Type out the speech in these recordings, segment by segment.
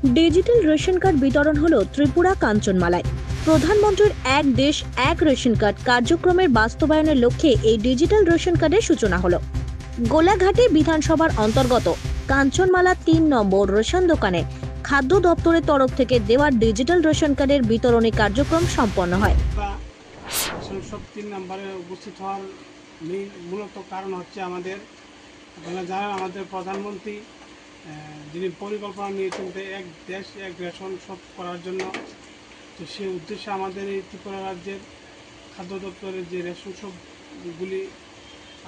Digital ration card বিতরণ হলো ত্রিপুরা কাঞ্চনমালায়। প্রধানমন্ত্রীর এক দেশ এক রেশন কার্ড কার্যক্রমের বাস্তবায়নের লক্ষ্যে এই ডিজিটাল রেশন কার্ডের সূচনা হলো। গোলাঘাটে বিধানসভার অন্তর্গত কাঞ্চনমালা ৩ নম্বর রেশন দোকানে খাদ্য দপ্তরের তরফ থেকে দেওয়া ডিজিটাল রেশন কার্ডের বিতরণী কার্যক্রম সম্পন্ন হয়। সংসদ ৩ নম্বরে উপস্থিত হওয়ার মূলত কারণ হচ্ছে আপনারা জানেন আমাদের প্রধানমন্ত্রী যিনি পরিকল্পনা নিয়েছেন এক দেশ এক রেশন শপ করার জন্য। তো সেই উদ্দেশ্যে আমাদের এই ত্রিপুরা রাজ্যের খাদ্য দপ্তরের যে রেশন শপগুলি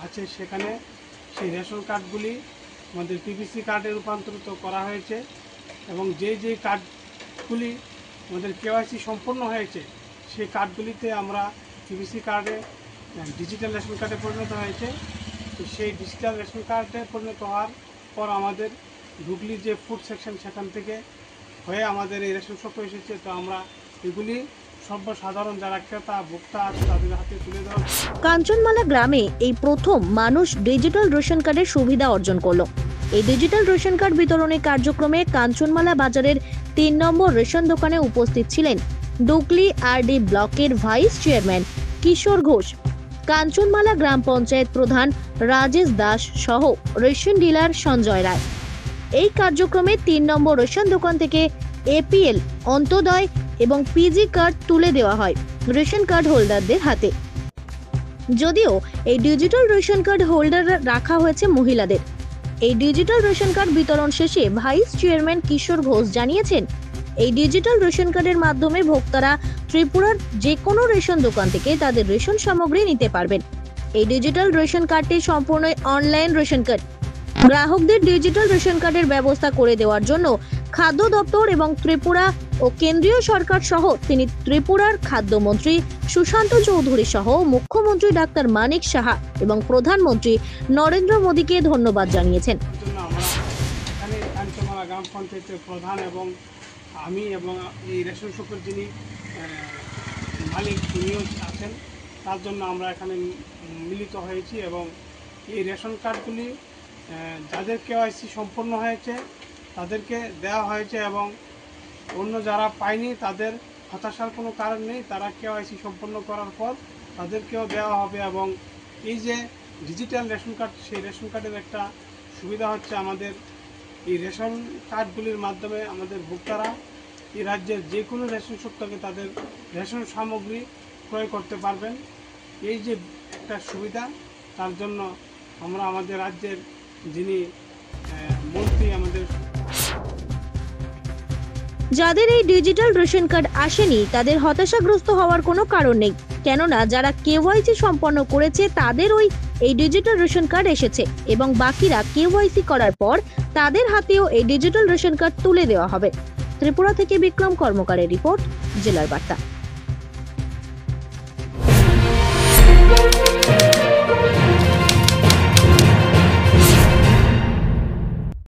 আছে সেখানে সেই রেশন কার্ডগুলি আমাদের পিভিসি কার্ডে রূপান্তরিত করা হয়েছে এবং যে কার্ডগুলি আমাদের কেওয়াইসি সম্পন্ন হয়েছে সেই কার্ডগুলিতে আমরা পিভিসি কার্ডে ডিজিটাল রেশন কার্ডে পরিণত হয়েছে। তো সেই ডিজিটাল রেশন কার্ডে পরিণত হওয়ার পর আমাদের হুগলি যে ফুড সেকশন সেখান থেকে হয়ে আমাদের এই রেশন শপে এসেছে। তো আমরা এগুলি সর্বসাধারণ যারা ক্রেতা ভোক্তা আছে তাদের হাতে তুলে দেওয়া। কাঞ্চনমালা গ্রামে এই প্রথম মানুষ ডিজিটাল রেশন কার্ডের সুবিধা অর্জন করলো। এই ডিজিটাল রেশন কার্ড বিতরণী কার্যক্রমে কাঞ্চনমালা বাজারের ৩ নম্বর রেশন দোকানে উপস্থিত ছিলেন ডুকলি আরডি ব্লকের ভাইস চেয়ারম্যান কিশোর ঘোষ, কাঞ্চনমালা গ্রাম পঞ্চায়েত প্রধান রাজেশ দাস সহ রেশন ডিলার সঞ্জয় রায়। এই কার্যক্রমে ৩ নম্বর রেশন দোকান থেকে এপিএল, অন্তোদয় এবং পিজি কার্ড তুলে দেওয়া হয় রেশন কার্ড হোল্ডারদের হাতে। যদিও এই ডিজিটাল রেশন কার্ড হোল্ডার রাখা হয়েছে মহিলাদের। এই ডিজিটাল রেশন কার্ড বিতরণ শেষে ভাইস চেয়ারম্যান কিশোর ঘোষ জানিয়েছেন, এই ডিজিটাল রেশন কার্ডের মাধ্যমে ভোক্তারা ত্রিপুরার যে কোনো রেশন দোকান থেকে তাদের রেশন সামগ্রী নিতে পারবেন। এই ডিজিটাল রেশন কার্ডটি সম্পূর্ণ অনলাইন রেশন কার্ড। গ্রাহকদের ডিজিটাল রেশন কার্ডের ব্যবস্থা করে দেওয়ার জন্য খাদ্য দপ্তর এবং ত্রিপুরা ও কেন্দ্রীয় সরকার সহ তিনি ত্রিপুরার খাদ্যমন্ত্রী সুশান্ত চৌধুরী সহ মুখ্যমন্ত্রী ডাক্তার মানিক সাহা এবং প্রধানমন্ত্রী নরেন্দ্র মোদীকে ধন্যবাদ জানিয়েছেন। এখানে কাঞ্চনমালা গ্রাম পঞ্চায়েতের প্রধান এবং আমি এবং এই রেশন শপের যিনি মালিক তিনিও আছেন, তার জন্য আমরা এখানে মিলিত হয়েছি এবং এই রেশন কার্ডগুলি যাদের কেওয়াইসি সম্পন্ন হয়েছে তাদেরকে দেওয়া হয়েছে এবং অন্য যারা পায়নি তাদের হতাশার কোনো কারণ নেই। তারা কেওয়াইসি সম্পন্ন করার পর তাদেরকেও দেওয়া হবে এবং এই যে ডিজিটাল রেশন কার্ড, সেই রেশন কার্ডের একটা সুবিধা হচ্ছে আমাদের এই রেশন কার্ডগুলির মাধ্যমে আমাদের ভোক্তারা এই রাজ্যের যে কোনো রেশন শপ থেকে তাদের রেশন সামগ্রী ক্রয় করতে পারবেন। এই যে একটা সুবিধা, তার জন্য আমরা আমাদের রাজ্যের যিনি মন্ত্রী যাদের এই ডিজিটাল রেশন কার্ড আসেনি তাদের হতাশাগ্রস্ত হওয়ার কোনো কারণ নেই, কেননা যারা কেওয়াইসি সম্পন্ন করেছে তাদের এই ডিজিটাল রেশন কার্ড এসেছে এবং বাকিরা কেওয়াইসি করার পর তাদের হাতেও এই ডিজিটাল রেশন কার্ড তুলে দেওয়া হবে। ত্রিপুরা থেকে বিক্রম কর্মকারের রিপোর্ট, জেলার বার্তা।